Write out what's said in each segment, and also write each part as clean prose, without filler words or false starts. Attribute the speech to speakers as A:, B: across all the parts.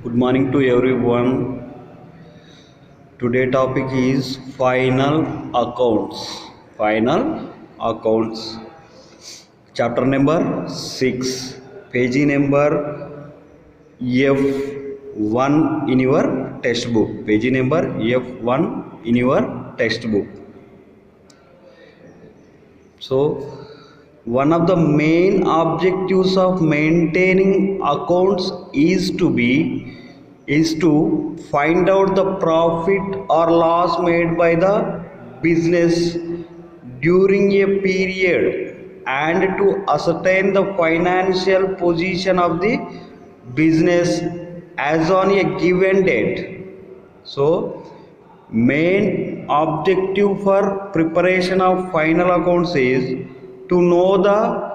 A: Good morning to everyone. Today topic is final accounts. Final accounts. Chapter number 6. Page number F1 in your textbook. Page number F1 in your textbook. So one of the main objectives of maintaining accounts is to find out the profit or loss made by the business during a period and to ascertain the financial position of the business as on a given date. So main objective for preparation of final accounts is to know the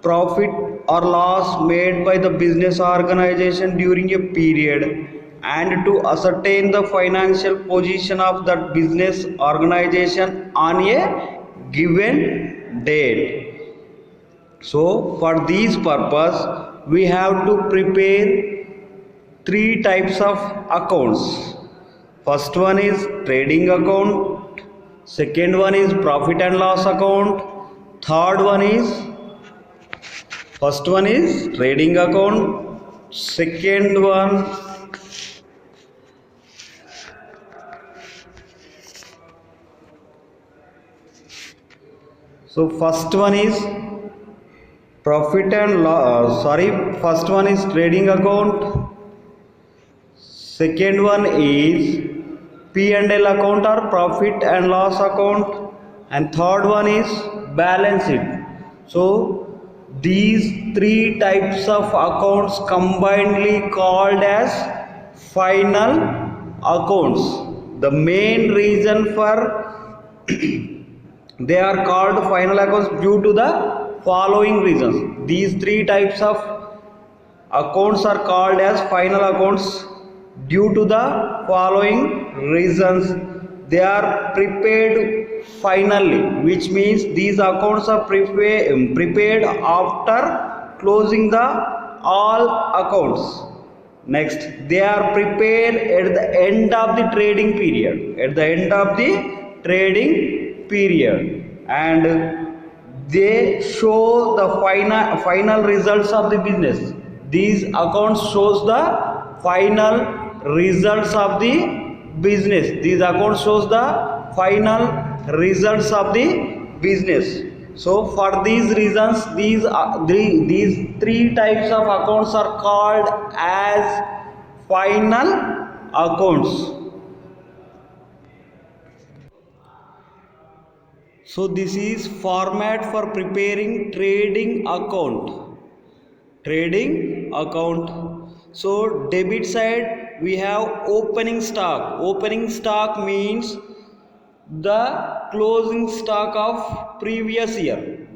A: profit or loss made by the business organization during a period and to ascertain the financial position of that business organization on a given date. So for this purpose we have to prepare three types of accounts. First one is trading account, second one is profit and loss account, third one is first one is trading account, second one so first one is profit and loss first one is trading account, second one is P&L account or profit and loss account, and third one is balance sheet. So these three types of accounts combinedly called as final accounts. The main reason for they are called final accounts due to the following reasons. These three types of accounts are called as final accounts due to the following reasons. They are prepared finally, which means these accounts are prepared after closing the all accounts. Next, they are prepared at the end of the trading period, and they show the final results of the business. These accounts shows the final results of the business. These accounts shows the final results of the business. So for these reasons, these three types of accounts are called as final accounts. So this is format for preparing trading account. So debit side we have opening stock. Opening stock means the closing stock of previous year.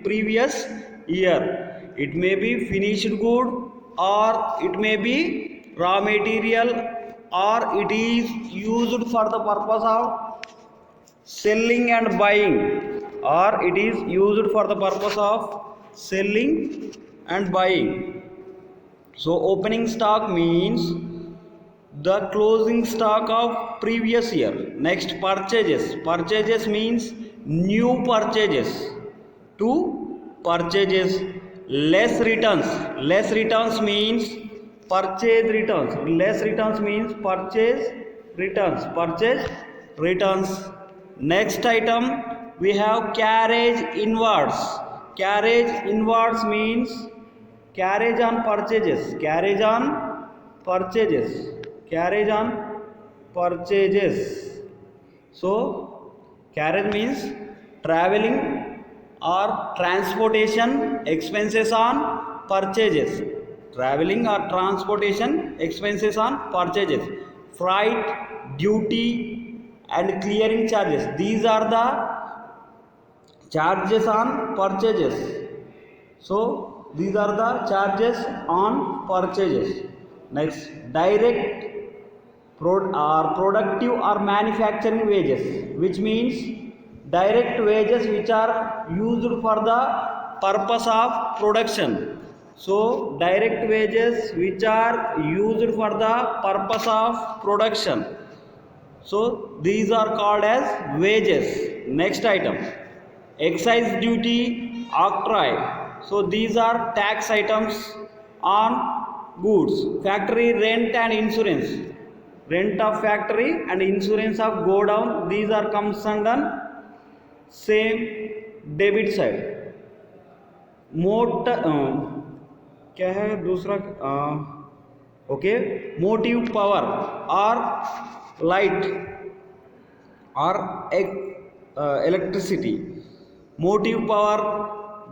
A: Previous year. It may be finished good or it may be raw material or it is used for the purpose of selling and buying, or it is used for the purpose of selling and buying. So opening stock means the closing stock of previous year. Next, purchases means new purchases to purchases. Less returns means purchase returns. Next item we have carriage inwards. Carriage inwards means carriage on purchases. So carriage means traveling or transportation expenses on purchases. Freight, duty and clearing charges. These are the charges on purchases. So these are the charges on purchases. Next, direct productive or manufacturing wages, which means direct wages which are used for the purpose of production. So direct wages which are used for the purpose of production, so these are called as wages. Next item, excise duty, octroi, so these are tax items on goods. Factory rent and insurance, rent of factory and insurance of go down, these are comes under same debit side. Motor क्या है दूसरा, okay, motive power और light और electricity. Motive power,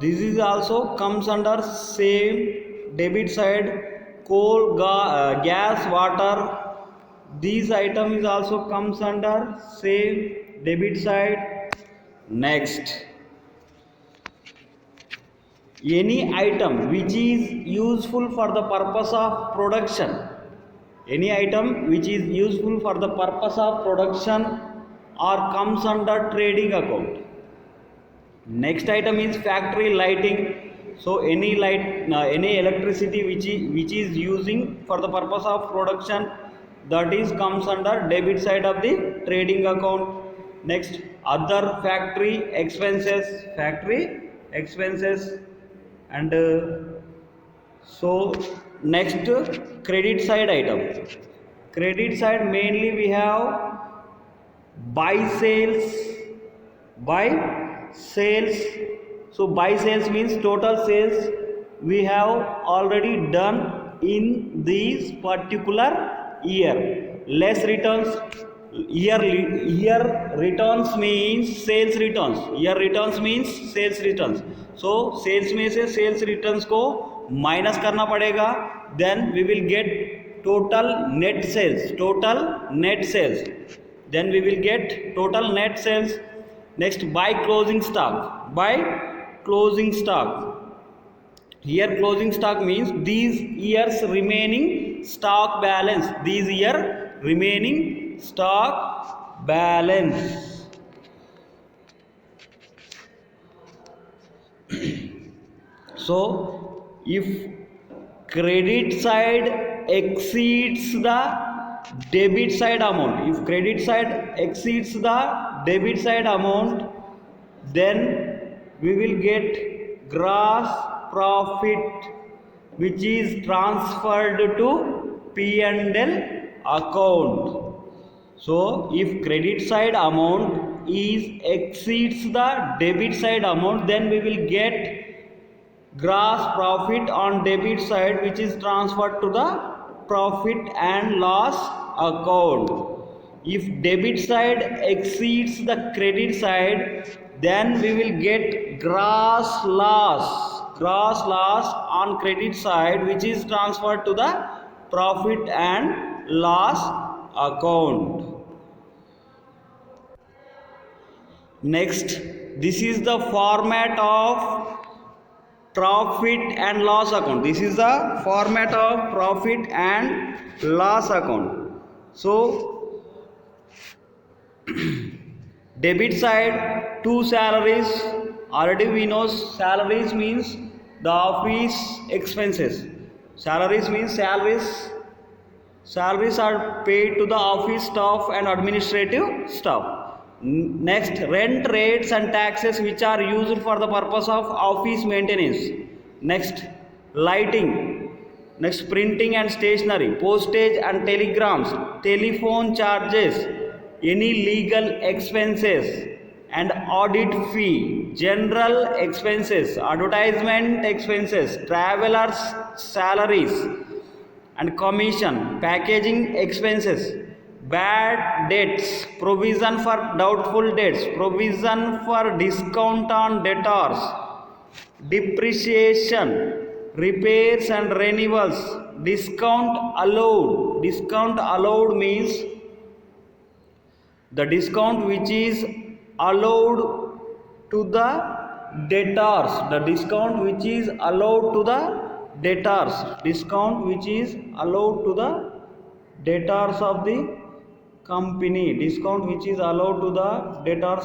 A: this is also comes under same debit side. Coal, gas, water, these item is also comes under same debit side. Next, any item which is useful for the purpose of production, any item which is useful for the purpose of production or comes under trading account. Next item is factory lighting, so any light, any electricity which is using for the purpose of production, that is comes under debit side of the trading account. Next, other factory expenses, and so next, credit side item. Credit side mainly we have buy sales. So buy sales means total sales we have already done in this particular year, less returns. Year returns means sales returns, year returns means sales returns. So sales में से sales returns को minus करना पड़ेगा, then we will get total net sales, then we will get total net sales. Next, buy closing stock. Here closing stock means these years remaining stock balance, So if credit side exceeds the debit side amount, then we will get gross profit which is transferred to P&L account. So if credit side amount exceeds the debit side amount, then we will get gross profit on debit side which is transferred to the profit and loss account. If debit side exceeds the credit side, then we will get gross loss on credit side which is transferred to the profit and loss account. Next, this is the format of profit and loss account. So debit side, two salaries. Already we know salaries means the office expenses. Salaries means salaries are paid to the office staff and administrative staff. Next, rent, rates and taxes which are used for the purpose of office maintenance. Next, lighting. Next, printing and stationery, postage and telegrams, telephone charges, any legal expenses and audit fee, general expenses, advertisement expenses, travelers' salaries and commission, packaging expenses, bad debts, provision for doubtful debts, provision for discount on debtors, depreciation, repairs and renewals, discount allowed means the discount which is allowed to the debtors,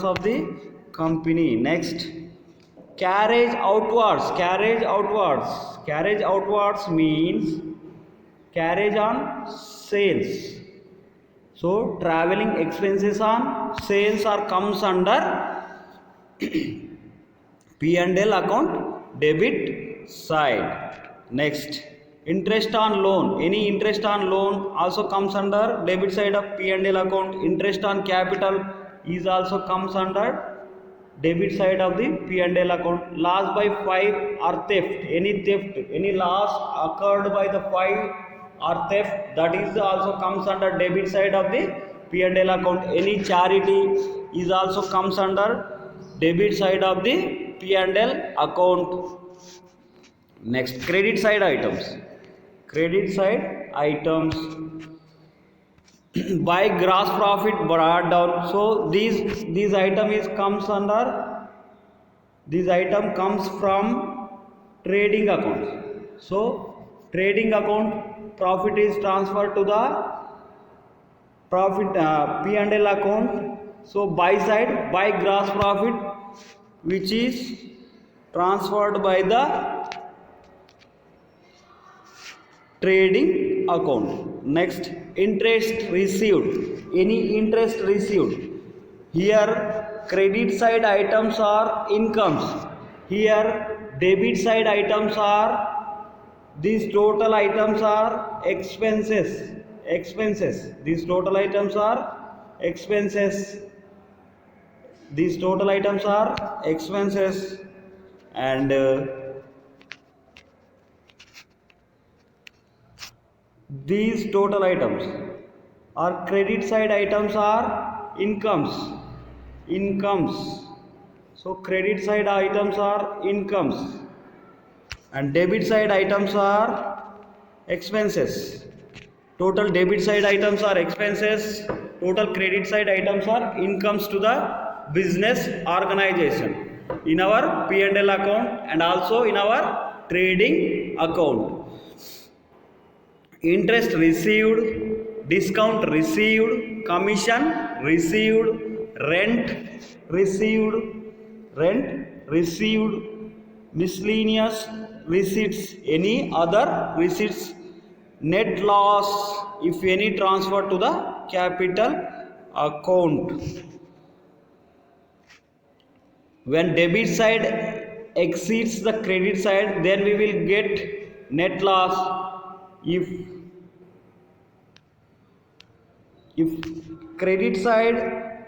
A: of the company, Next, Carriage outwards means carriage on sales. So traveling expenses on sales are comes under P&L account debit side. Next, interest on loan. Any interest on loan also comes under debit side of P&L account. Interest on capital is also comes under debit side of the P&L account. Loss by fire or theft. Any loss occurred by the fire or theft, that is also comes under debit side of the P&L account. Any charity is also comes under debit side of the P&L account. Next, credit side items. By gross profit brought down. So these item is comes under, this item comes from trading account. So trading account profit is transferred to the profit P&L account. So buy side, buy gross profit which is transferred by the trading account. Next, interest received. Any interest received. Here credit side items are incomes. Here debit side items are, these total items are expenses. These total items are expenses. And these total items are credit side items are incomes. So credit side items are incomes and debit side items are expenses. Total debit side items are expenses, total credit side items are incomes to the business organization in our P&L account and also in our trading account. Interest received, discount received, commission received, rent received, miscellaneous receipts, any other receipts, net loss if any transfer to the capital account. When debit side exceeds the credit side, then we will get net loss. If credit side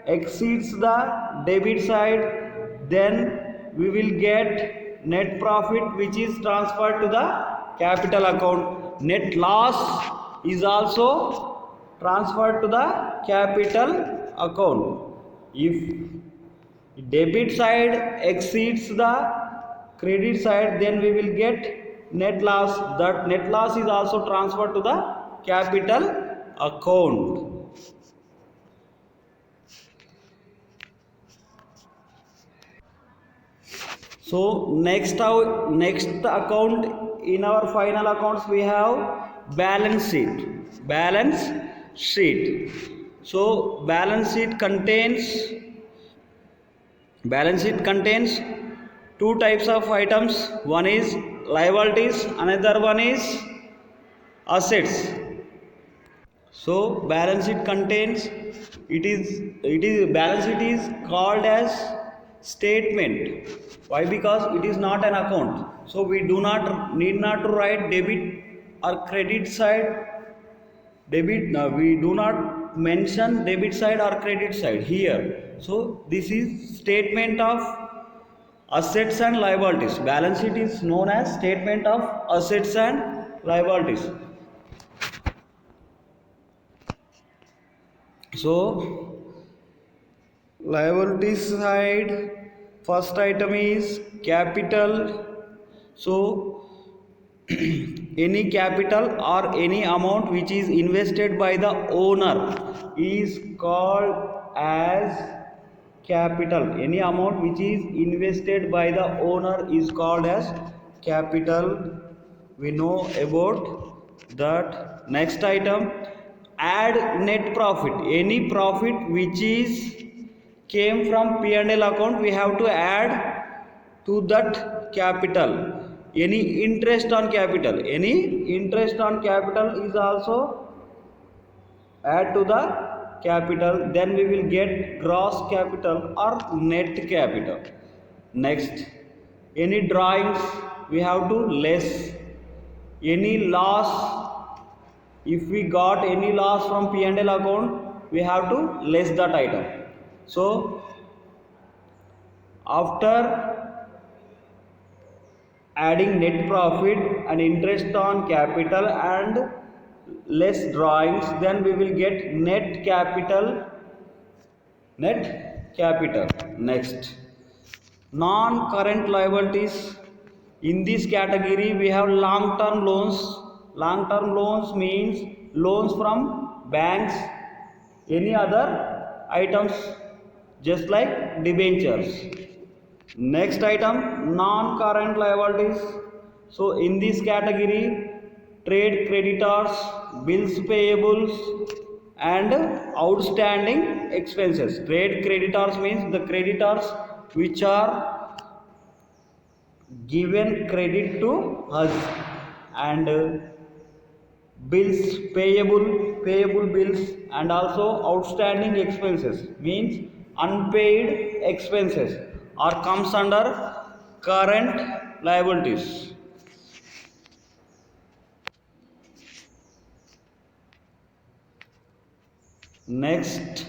A: exceeds the debit side, then we will get net profit which is transferred to the capital account. Net loss is also transferred to the capital account. If debit side exceeds the credit side, then we will get net loss. That net loss is also transferred to the capital account. So next account in our final accounts we have balance sheet. So balance sheet contains two types of items. One is liabilities, another one is assets. So balance sheet contains, balance sheet is called as statement. Why? Because it is not an account. So we need not to write debit or credit side. We do not mention debit side or credit side here. So this is statement of assets and liabilities. Balance sheet is known as statement of assets and liabilities. So liabilities side, first item is capital. So any capital or any amount which is invested by the owner is called as capital. Any amount which is invested by the owner is called as capital. We know about that. Next item, add net profit. Any profit which is came from P&L account, we have to add to that capital. Any interest on capital, any interest on capital is also add to the capital, then we will get gross capital or net capital. Next, any drawings we have to less. Any loss, if we got any loss from P&L account, we have to less that item. So after adding net profit and interest on capital and less drawings, then we will get net capital. Next, non-current liabilities. In this category we have long-term loans. Long-term loans means loans from banks, any other items just like debentures. Next item, non-current liabilities. So in this category, trade creditors, bills payables and outstanding expenses. Trade creditors means the creditors which are given credit to us, and bills payable bills, and also outstanding expenses means unpaid expenses or comes under current liabilities. Next,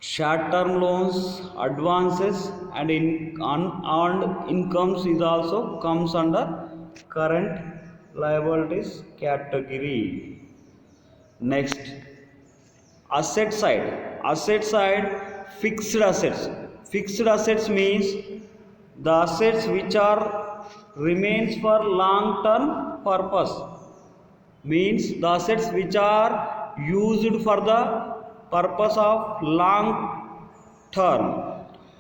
A: short-term loans, advances and unearned incomes is also comes under current liabilities category. Next, asset side, fixed assets. Fixed assets means the assets which are remains for long term purpose, means the assets which are used for the purpose of long term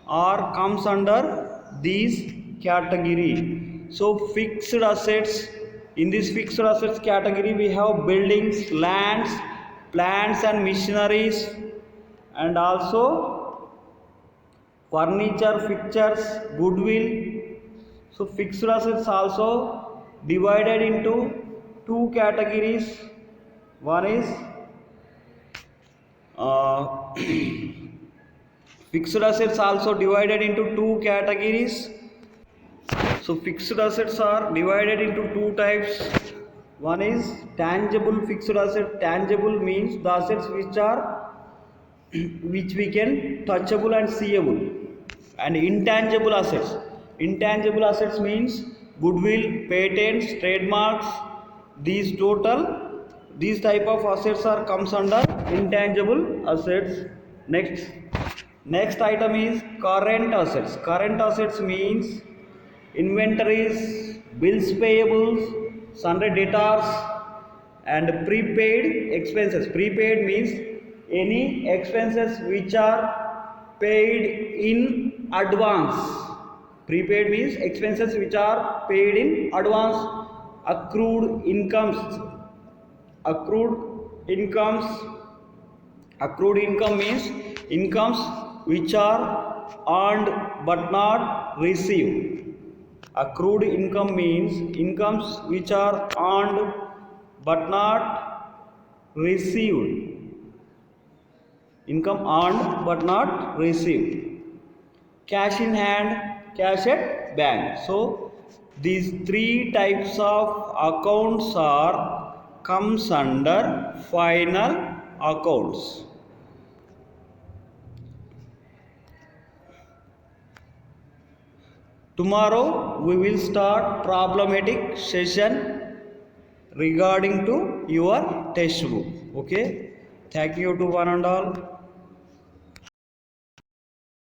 A: or comes under these category. So fixed assets, in this fixed assets category we have buildings, lands, plants and machineries, and also furniture, fixtures, goodwill. So fixed assets also divided into two categories. One is fixed assets also divided into two categories. So fixed assets are divided into two types. One is tangible fixed asset. Tangible means the assets which we can touchable and seeable. And intangible assets. Intangible assets means goodwill, patents, trademarks. These type of assets are comes under intangible assets. Next item is current assets. Current assets means inventories, bills payables, sundry debtors and prepaid expenses. Prepaid means any expenses which are paid in advance. Prepaid means expenses which are paid in advance. Accrued income means incomes which are earned but not received. Accrued income means incomes which are earned but not received. Income earned but not received. Cash in hand, cash at bank. So these three types of accounts comes under final accounts. Tomorrow we will start problematic session regarding to your textbook. Okay, thank you to one and all.